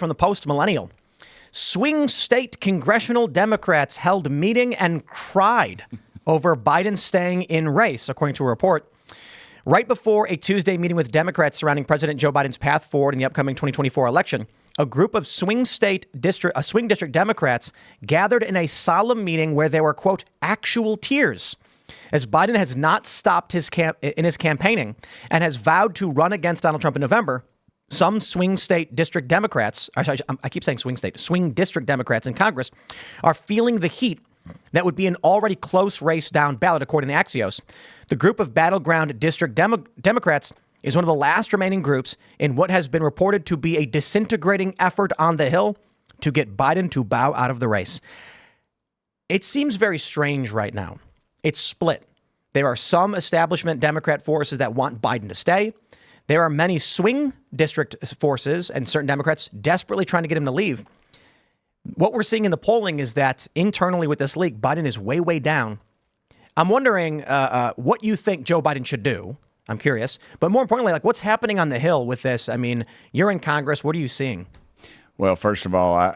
from the Post-Millennial. Swing state congressional Democrats held meeting and cried over Biden staying in race, according to a report. Right before a Tuesday meeting with Democrats surrounding President Joe Biden's path forward in the upcoming 2024 election, a group of swing district Democrats gathered in a solemn meeting where there were, quote, actual tears, as Biden has not stopped in his campaigning and has vowed to run against Donald Trump in November. Some swing district Democrats in Congress are feeling the heat that would be an already close race down ballot, according to Axios. The group of battleground district Democrats is one of the last remaining groups in what has been reported to be a disintegrating effort on the Hill to get Biden to bow out of the race. It seems very strange right now. It's split. There are some establishment Democrat forces that want Biden to stay. There are many swing district forces and certain Democrats desperately trying to get him to leave. What we're seeing in the polling is that internally with this leak, Biden is way, way down. I'm wondering what you think Joe Biden should do. I'm curious. But more importantly, like what's happening on the Hill with this? I mean, you're in Congress. What are you seeing? Well, first of all,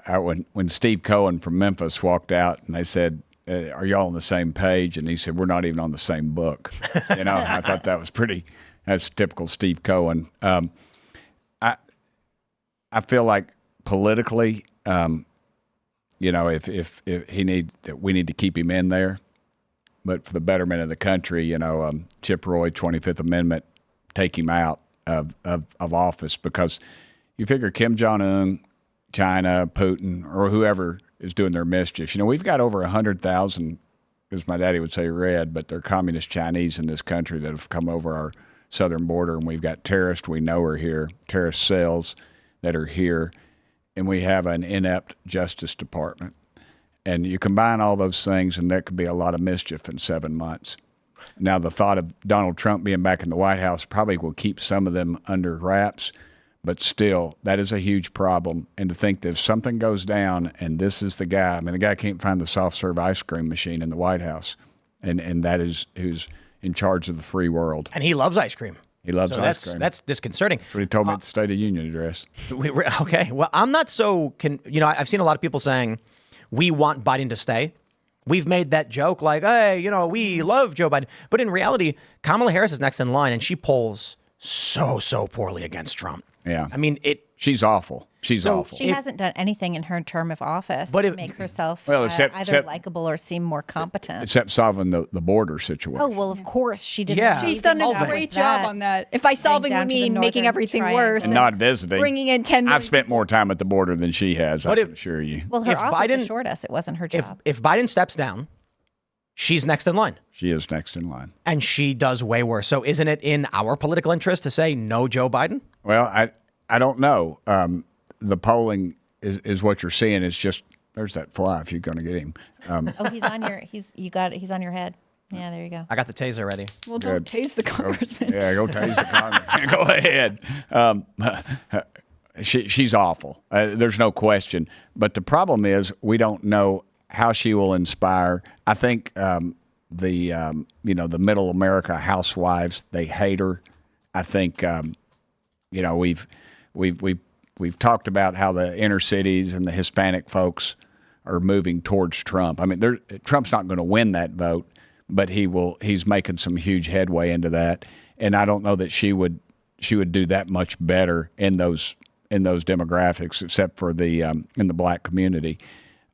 when Steve Cohen from Memphis walked out and they said, are y'all on the same page? And he said, we're not even on the same book. I thought that was that's typical Steve Cohen. I feel like politically, if we need to keep him in there, but for the betterment of the country, Chip Roy, 25th Amendment, take him out of office, because you figure Kim Jong-un, China, Putin, or whoever is doing their mischief. We've got over 100,000, as my daddy would say, red, but they're communist Chinese in this country that have come over our southern border, and we've got terrorists we know are here, terrorist cells that are here, and we have an inept Justice Department. And you combine all those things, and there could be a lot of mischief in 7 months. Now, the thought of Donald Trump being back in the White House probably will keep some of them under wraps, but still, that is a huge problem. And to think that if something goes down and this is the guy, the guy can't find the soft-serve ice cream machine in the White House, and that is who's in charge of the free world. And he loves ice cream. He loves ice cream. That's disconcerting. That's what he told me at the State of Union address. Okay. Well, I'm not so I've seen a lot of people saying we want Biden to stay. We've made that joke like, hey, we love Joe Biden. But in reality, Kamala Harris is next in line, and she polls so poorly against Trump. Yeah. She's awful. She's awful. She hasn't done anything in her term of office to make herself either likable or seem more competent. Except solving the border situation. Oh, well, of course she didn't. Yeah. She's done a great job on that. If by solving we mean making everything worse. And not visiting. Bringing in 10 million. I've spent more time at the border than she has, I can assure you. Well, her office assured us it wasn't her job. If Biden steps down, she's next in line. She is next in line. And she does way worse. So isn't it in our political interest to say no Joe Biden? Well, I don't know. The polling is what you're seeing. It's just, there's that fly if you're going to get him. He's on your head. Yeah, there you go. I got the taser ready. Well, don't tase the congressman. Go tase the congressman. Go ahead. She's awful. There's no question. But the problem is we don't know how she will inspire. I think the middle America housewives, they hate her. I think we've talked about how the inner cities and the Hispanic folks are moving towards Trump. Trump's not going to win that vote, but he's making some huge headway into that. And I don't know that she would do that much better in those demographics, except for in the black community.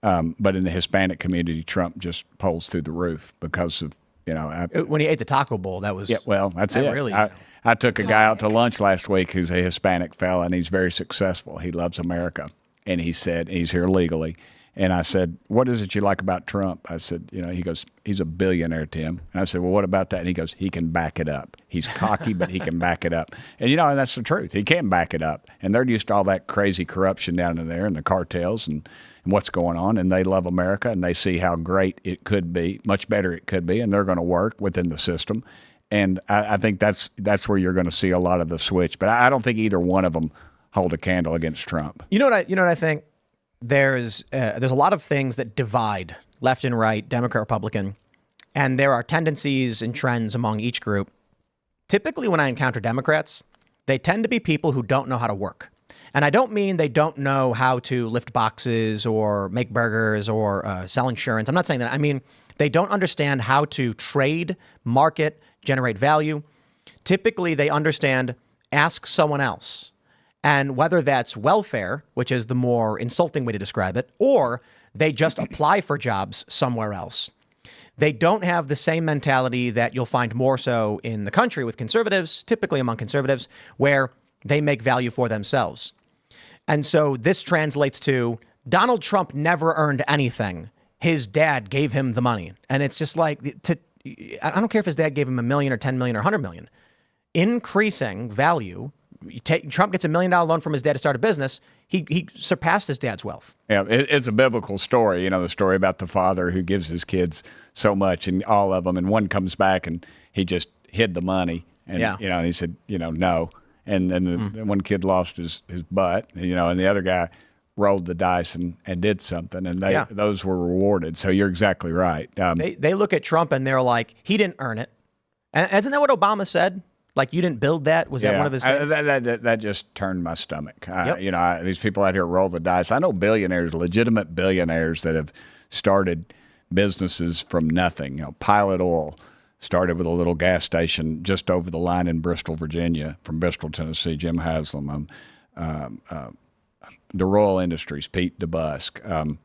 But in the Hispanic community, Trump just polls through the roof because of when he ate the taco bowl. That was that's it. Really, I took a guy out to lunch last week who's a Hispanic fella, and he's very successful. He loves America, and he said he's here legally. And I said, "What is it you like about Trump?" I said, he goes, "He's a billionaire, Tim." And I said, "Well, what about that?" And he goes, "He can back it up. He's cocky, but he can back it up." And and that's the truth. He can back it up. And they're used to all that crazy corruption down in there and the cartels and what's going on. And they love America, and they see how great it could be, much better it could be, and they're going to work within the system. And I think that's where you're going to see a lot of the switch. But I don't think either one of them hold a candle against Trump. You know what I think? There's a lot of things that divide left and right, Democrat, Republican, and there are tendencies and trends among each group. Typically, when I encounter Democrats, they tend to be people who don't know how to work. And I don't mean they don't know how to lift boxes or make burgers or sell insurance. I'm not saying that. I mean, they don't understand how to trade, market, generate value. Typically, they understand ask someone else. And whether that's welfare, which is the more insulting way to describe it, or they just apply for jobs somewhere else. They don't have the same mentality that you'll find more so in the country with conservatives, typically among conservatives, where they make value for themselves. And so this translates to Donald Trump never earned anything. His dad gave him the money. And it's just like, I don't care if his dad gave him $1 million or $10 million or $100 million. Increasing value. Trump gets $1 million loan from his dad to start a business. He surpassed his dad's wealth. Yeah, it's a biblical story. The story about the father who gives his kids so much, and all of them, and one comes back and he just hid the money, and and he said, no, and then the one kid lost his butt, and the other guy rolled the dice and did something, and those were rewarded. So you're exactly right. They look at Trump and they're like, he didn't earn it. And isn't that what Obama said? Like, you didn't build that? Was that one of his things? That just turned my stomach. These people out here roll the dice. I know billionaires, legitimate billionaires that have started businesses from nothing. Pilot Oil started with a little gas station just over the line in Bristol, Virginia, from Bristol, Tennessee, Jim Haslam. The Royal Industries, Pete DeBusk.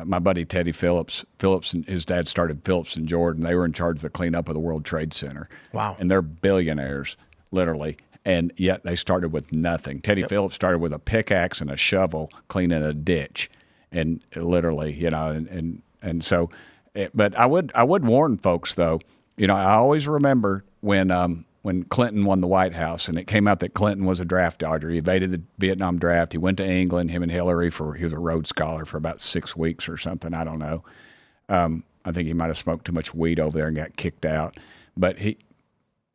My buddy Teddy Phillips and his dad started Phillips and Jordan. They were in charge of the cleanup of the World Trade Center. Wow. And they're billionaires, literally. And yet they started with nothing. Teddy Phillips started with a pickaxe and a shovel cleaning a ditch. And literally, and so, but I would warn folks, though, I always remember when Clinton won the White House, and it came out that Clinton was a draft dodger. He evaded the Vietnam draft. He went to England, him and Hillary, he was a Rhodes Scholar for about 6 weeks or something. I don't know. I think he might have smoked too much weed over there and got kicked out. But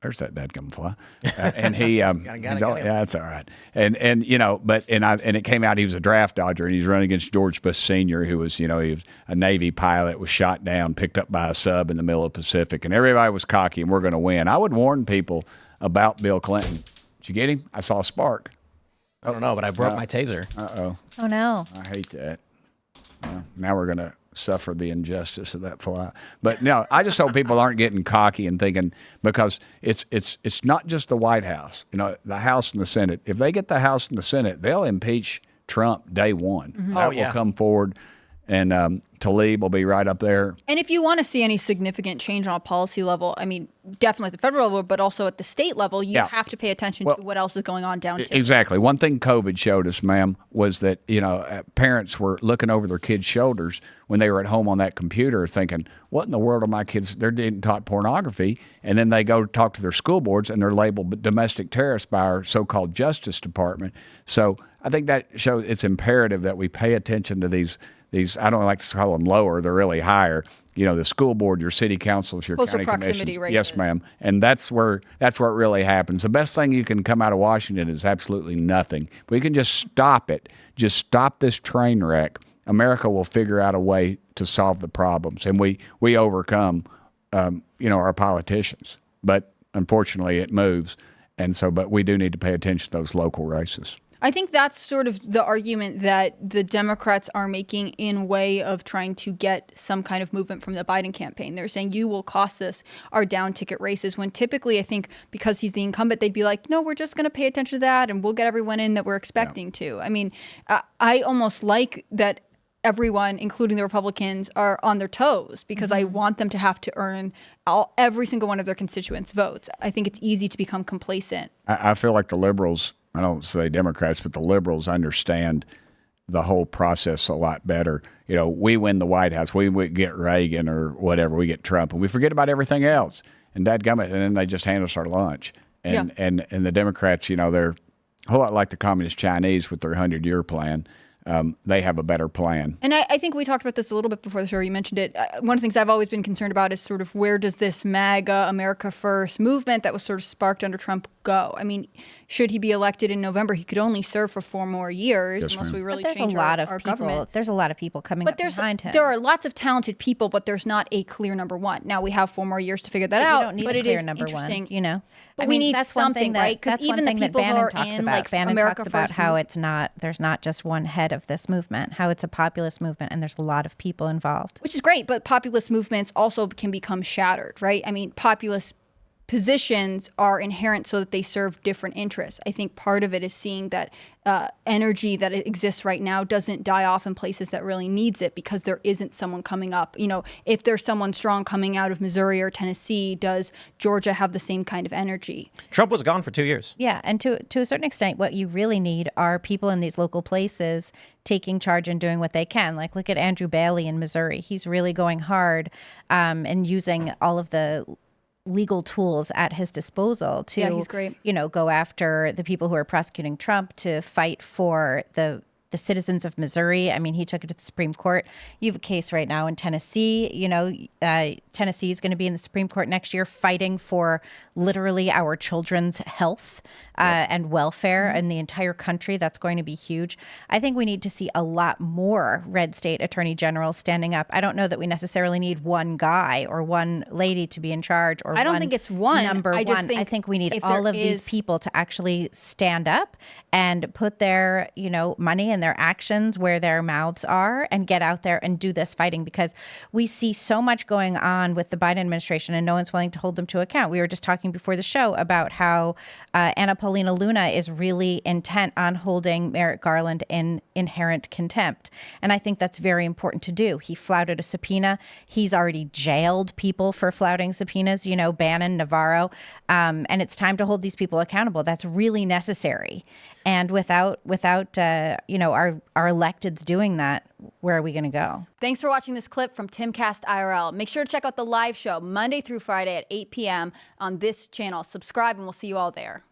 there's that dadgum fly. And he, that's all right. And it came out he was a draft dodger, and he's running against George Bush Sr., who was, he was a Navy pilot, was shot down, picked up by a sub in the middle of the Pacific, and everybody was cocky and we're going to win. I would warn people about Bill Clinton. Did you get him? I saw a spark. I don't know, but I broke my taser. Uh-oh. Oh, no. I hate that. Now we're going to suffer the injustice of that fly. But no, I just hope people aren't getting cocky and thinking, because it's not just the White House, the House and the Senate. If they get the House and the Senate, they'll impeach Trump day one. Mm-hmm. That will come forward, and Talib will be right up there. And if you want to see any significant change on a policy level, I mean, definitely at the federal level, but also at the state level, you have to pay attention to what else is going on down. Exactly. One thing COVID showed us, ma'am, was that, parents were looking over their kids' shoulders when they were at home on that computer thinking, what in the world are my kids? They're getting taught pornography. And then they go talk to their school boards and they're labeled domestic terrorists by our so-called Justice Department. So I think that shows it's imperative that we pay attention to these, I don't like to call them lower, they're really higher. The school board, your city councils, your closer county proximity commissions. races. Yes, ma'am. And that's where it really happens. The best thing you can come out of Washington is absolutely nothing. If we can just stop it, just stop this train wreck, America will figure out a way to solve the problems. And we overcome, our politicians. But unfortunately, it moves. And so, but we do need to pay attention to those local races. I think that's sort of the argument that the Democrats are making in way of trying to get some kind of movement from the Biden campaign. They're saying you will cost us our down ticket races, when typically I think because he's the incumbent, they'd be like, no, we're just going to pay attention to that and we'll get everyone in that we're expecting to. I mean, I almost like that everyone, including the Republicans, are on their toes, because I want them to have to earn every single one of their constituents' votes. I think it's easy to become complacent. I feel like the liberals, I don't say Democrats, but the liberals understand the whole process a lot better. We win the White House, we get Reagan or whatever, we get Trump, and we forget about everything else. And dadgummit, and then they just hand us our lunch. And the Democrats, they're a whole lot like the Communist Chinese with their 100-year plan. They have a better plan. And I think we talked about this a little bit before the show. You mentioned it. One of the things I've always been concerned about is sort of where does this MAGA, America First movement that was sort of sparked under Trump go? I mean, should he be elected in November, he could only serve for 4 more years unless we really change our government. There's a lot of people coming up behind him. There are lots of talented people, but there's not a clear number one. Now we have 4 more years to figure that out. We don't need a clear number one, you know. But we need something, right? Because even the people who are in like America First, talks about how there's not just one head of this movement, how it's a populist movement, and there's a lot of people involved. Which is great, but populist movements also can become shattered, right? I mean, populist positions are inherent so that they serve different interests. I think part of it is seeing that energy that exists right now doesn't die off in places that really needs it because there isn't someone coming up. You know, if there's someone strong coming out of Missouri or Tennessee, does Georgia have the same kind of energy? Trump was gone for 2 years. Yeah, and to a certain extent, what you really need are people in these local places taking charge and doing what they can. Like, look at Andrew Bailey in Missouri. He's really going hard and using all of the legal tools at his disposal to, he's great. You know, go after the people who are prosecuting Trump, to fight for the citizens of Missouri. I mean, he took it to the Supreme Court. You have a case right now in Tennessee. You know, Tennessee is going to be in the Supreme Court next year fighting for literally our children's health and welfare in the entire country. That's going to be huge. I think we need to see a lot more red state attorney generals standing up. I don't know that we necessarily need one guy or one lady to be in charge, or I don't think it's one. Number one. I think we need all of these people to actually stand up and put their, you know, money and their actions where their mouths are and get out there and do this fighting, because we see so much going on with the Biden administration and no one's willing to hold them to account. We were just talking before the show about how Anna Paulina Luna is really intent on holding Merrick Garland in inherent contempt. And I think that's very important to do. He flouted a subpoena. He's already jailed people for flouting subpoenas, you know, Bannon, Navarro. And it's time to hold these people accountable. That's really necessary. And without you know, our electeds doing that, where are we going to go? Thanks for watching this clip from Timcast IRL. Make sure to check out the live show Monday through Friday at 8 p.m. on this channel. Subscribe and we'll see you all there.